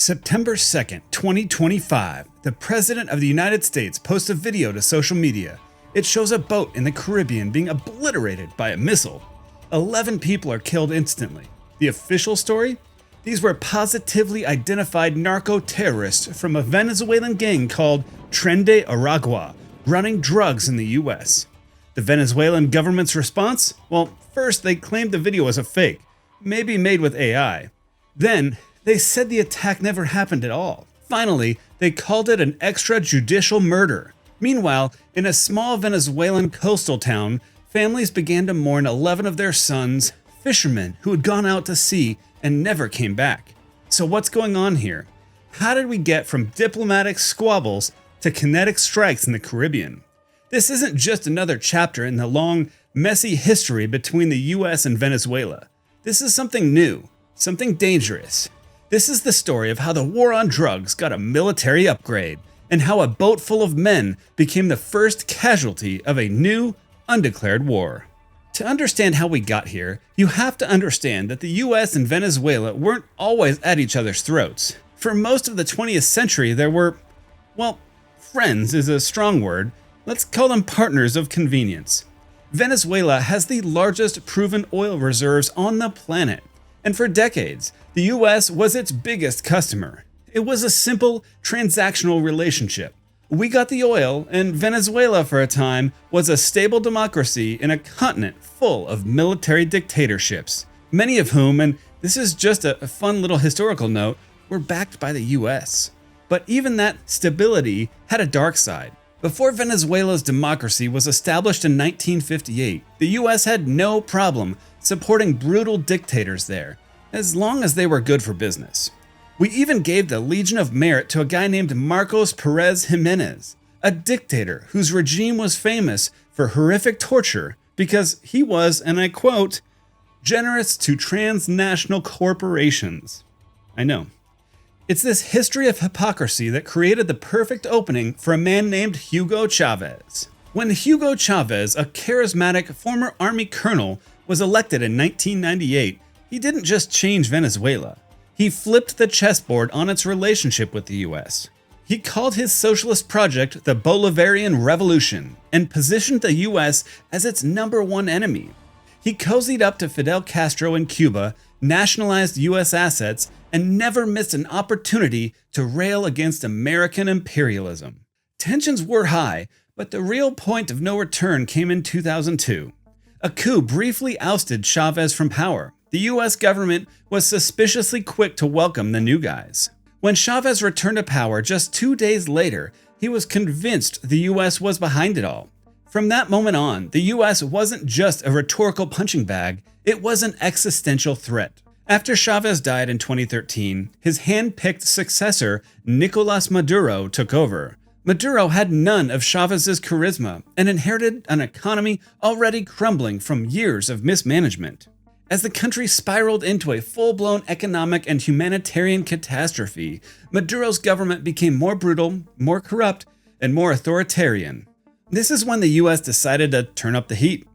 September 2nd, 2025, the President of the United States posts a video to social media. It shows a boat in the Caribbean being obliterated by a missile. 11 people are killed instantly. The official story? These were positively identified narco-terrorists from a Venezuelan gang called Tren de Aragua, running drugs in the US. The Venezuelan government's response? Well, first they claimed the video was a fake, maybe made with AI. Then, they said the attack never happened at all. Finally, they called it an extrajudicial murder. Meanwhile, in a small Venezuelan coastal town, families began to mourn 11 of their sons, fishermen who had gone out to sea and never came back. So what's going on here? How did we get from diplomatic squabbles to kinetic strikes in the Caribbean? This isn't just another chapter in the long, messy history between the US and Venezuela. This is something new, something dangerous. This is the story of how the war on drugs got a military upgrade, and how a boat full of men became the first casualty of a new, undeclared war. To understand how we got here, you have to understand that the US and Venezuela weren't always at each other's throats. For most of the 20th century, there were, well, friends is a strong word. Let's call them partners of convenience. Venezuela has the largest proven oil reserves on the planet, and for decades, the US was its biggest customer. It was a simple, transactional relationship. We got the oil, and Venezuela for a time was a stable democracy in a continent full of military dictatorships, many of whom, and this is just a fun little historical note, were backed by the US. But even that stability had a dark side. Before Venezuela's democracy was established in 1958, the US had no problem supporting brutal dictators there, as long as they were good for business. We even gave the Legion of Merit to a guy named Marcos Perez Jimenez, a dictator whose regime was famous for horrific torture because he was, and I quote, generous to transnational corporations. I know. It's this history of hypocrisy that created the perfect opening for a man named Hugo Chavez. When Hugo Chavez, a charismatic former army colonel, was elected in 1998, he didn't just change Venezuela. He flipped the chessboard on its relationship with the US. He called his socialist project the Bolivarian Revolution and positioned the US as its #1 enemy. He cozied up to Fidel Castro in Cuba, nationalized US assets, and never missed an opportunity to rail against American imperialism. Tensions were high, but the real point of no return came in 2002. A coup briefly ousted Chavez from power. The US government was suspiciously quick to welcome the new guys. When Chavez returned to power just 2 days later, he was convinced the US was behind it all. From that moment on, the US wasn't just a rhetorical punching bag, it was an existential threat. After Chavez died in 2013, his hand-picked successor, Nicolas Maduro, took over. Maduro had none of Chavez's charisma and inherited an economy already crumbling from years of mismanagement. As the country spiraled into a full-blown economic and humanitarian catastrophe, Maduro's government became more brutal, more corrupt, and more authoritarian. This is when the US decided to turn up the heat.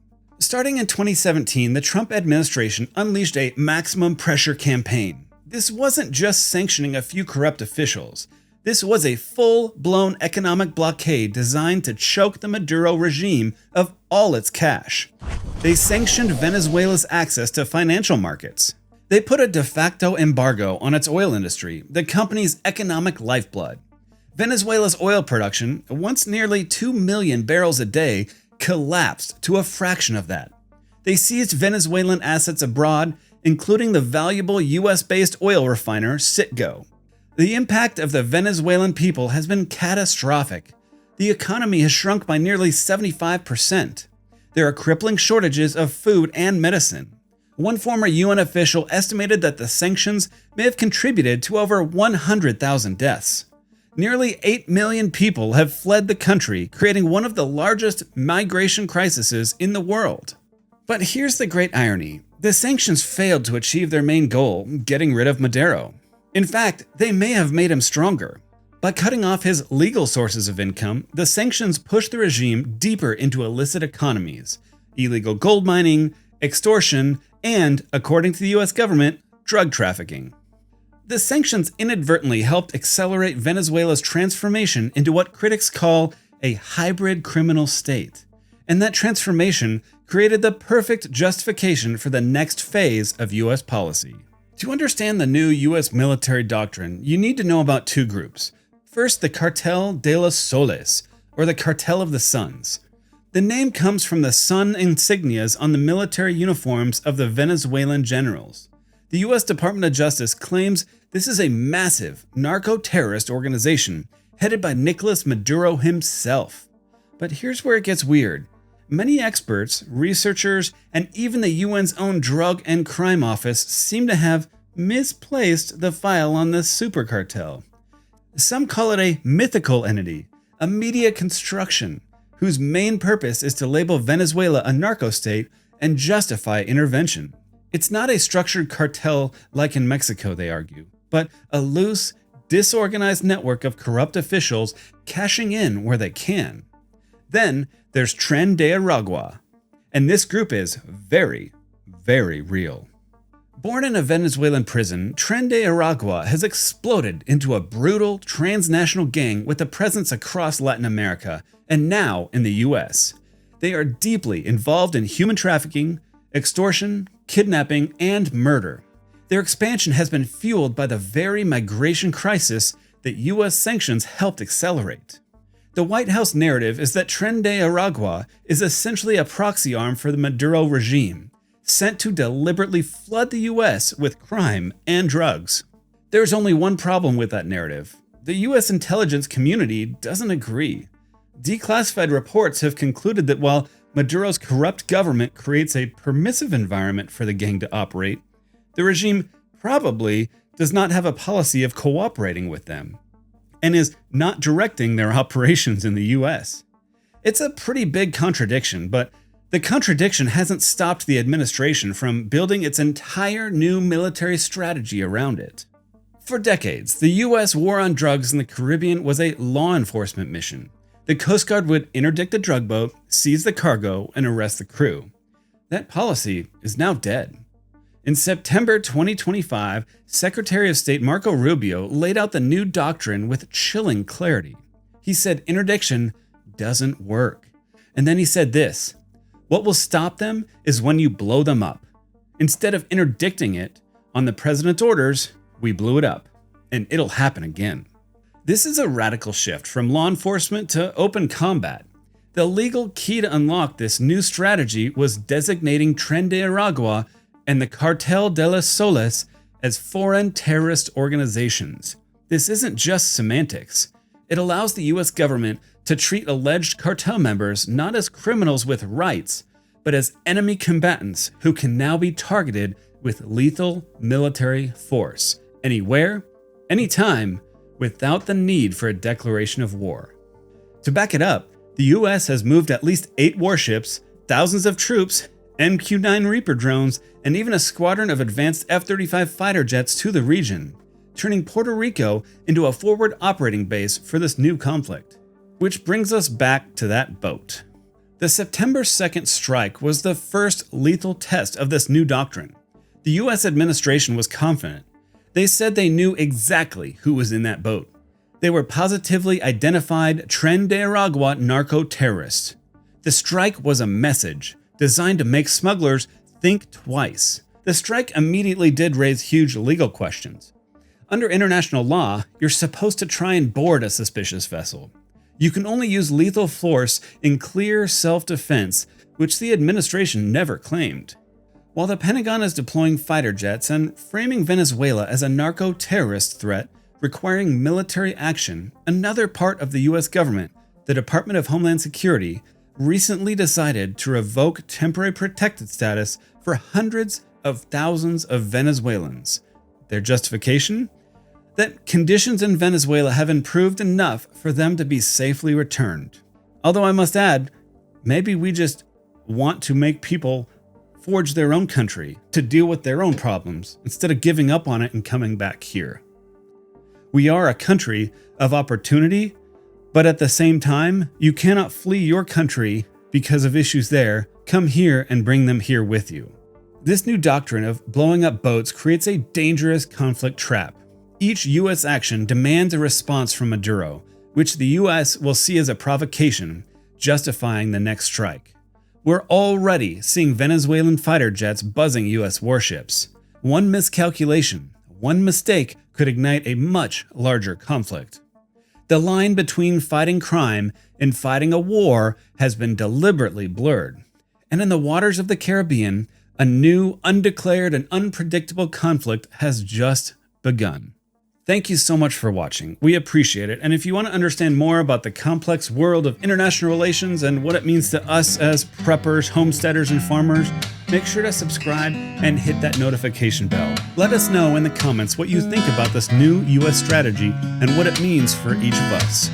Starting in 2017, the Trump administration unleashed a maximum pressure campaign. This wasn't just sanctioning a few corrupt officials. This was a full-blown economic blockade designed to choke the Maduro regime of all its cash. They sanctioned Venezuela's access to financial markets. They put a de facto embargo on its oil industry, the country's economic lifeblood. Venezuela's oil production, once nearly 2 million barrels a day, collapsed to a fraction of that. They seized Venezuelan assets abroad, including the valuable US-based oil refiner Citgo. The impact of the Venezuelan people has been catastrophic. The economy has shrunk by nearly 75%. There are crippling shortages of food and medicine. One former UN official estimated that the sanctions may have contributed to over 100,000 deaths. Nearly 8 million people have fled the country, creating one of the largest migration crises in the world. But here's the great irony. The sanctions failed to achieve their main goal, getting rid of Maduro. In fact, they may have made him stronger. By cutting off his legal sources of income, the sanctions pushed the regime deeper into illicit economies, illegal gold mining, extortion, and, according to the US government, drug trafficking. The sanctions inadvertently helped accelerate Venezuela's transformation into what critics call a hybrid criminal state. And that transformation created the perfect justification for the next phase of US policy. To understand the new US military doctrine, you need to know about two groups. First, the Cartel de los Soles, or the Cartel of the Suns. The name comes from the sun insignias on the military uniforms of the Venezuelan generals. The US Department of Justice claims this is a massive narco-terrorist organization headed by Nicolas Maduro himself. But here's where it gets weird. Many experts, researchers, and even the UN's own Drug and Crime Office seem to have misplaced the file on this super cartel. Some call it a mythical entity, a media construction, whose main purpose is to label Venezuela a narco-state and justify intervention. It's not a structured cartel like in Mexico, they argue, but a loose, disorganized network of corrupt officials cashing in where they can. Then there's Tren de Aragua, and this group is very, very real. Born in a Venezuelan prison, Tren de Aragua has exploded into a brutal transnational gang with a presence across Latin America and now in the US. They are deeply involved in human trafficking, extortion, kidnapping, and murder. Their expansion has been fueled by the very migration crisis that US sanctions helped accelerate. The White House narrative is that Tren de Aragua is essentially a proxy arm for the Maduro regime, sent to deliberately flood the US with crime and drugs. There's only one problem with that narrative. The US intelligence community doesn't agree. Declassified reports have concluded that while Maduro's corrupt government creates a permissive environment for the gang to operate, the regime probably does not have a policy of cooperating with them, and is not directing their operations in the US. It's a pretty big contradiction, but the contradiction hasn't stopped the administration from building its entire new military strategy around it. For decades, the US war on drugs in the Caribbean was a law enforcement mission. The Coast Guard would interdict a drug boat, seize the cargo, and arrest the crew. That policy is now dead. In September 2025, Secretary of State Marco Rubio laid out the new doctrine with chilling clarity. He said interdiction doesn't work. And then he said this: what will stop them is when you blow them up. Instead of interdicting it, on the president's orders, we blew it up, and it'll happen again. This is a radical shift from law enforcement to open combat. The legal key to unlock this new strategy was designating Tren de Aragua and the Cartel de los Soles as foreign terrorist organizations. This isn't just semantics. It allows the US government to treat alleged cartel members not as criminals with rights, but as enemy combatants who can now be targeted with lethal military force, anywhere, anytime, without the need for a declaration of war. To back it up, the US has moved at least 8 warships, thousands of troops, MQ-9 Reaper drones, and even a squadron of advanced F-35 fighter jets to the region, turning Puerto Rico into a forward operating base for this new conflict. Which brings us back to that boat. The September 2nd strike was the first lethal test of this new doctrine. The US administration was confident. They said they knew exactly who was in that boat. They were positively identified Tren de Aragua narco-terrorists. The strike was a message designed to make smugglers think twice. The strike immediately did raise huge legal questions. Under international law, you're supposed to try and board a suspicious vessel. You can only use lethal force in clear self-defense, which the administration never claimed. While the Pentagon is deploying fighter jets and framing Venezuela as a narco-terrorist threat requiring military action, another part of the US government, the Department of Homeland Security, recently decided to revoke temporary protected status for hundreds of thousands of Venezuelans. Their justification? That conditions in Venezuela have improved enough for them to be safely returned. Although I must add, maybe we just want to make people forge their own country to deal with their own problems instead of giving up on it and coming back here. We are a country of opportunity, but at the same time, you cannot flee your country because of issues there. Come here and bring them here with you. This new doctrine of blowing up boats creates a dangerous conflict trap. Each U.S. action demands a response from Maduro, which the U.S. will see as a provocation, justifying the next strike. We're already seeing Venezuelan fighter jets buzzing U.S. warships. One miscalculation, one mistake could ignite a much larger conflict. The line between fighting crime and fighting a war has been deliberately blurred. And in the waters of the Caribbean, a new, undeclared, and unpredictable conflict has just begun. Thank you so much for watching. We appreciate it. And if you want to understand more about the complex world of international relations and what it means to us as preppers, homesteaders, and farmers, make sure to subscribe and hit that notification bell. Let us know in the comments what you think about this new U.S. strategy and what it means for each of us.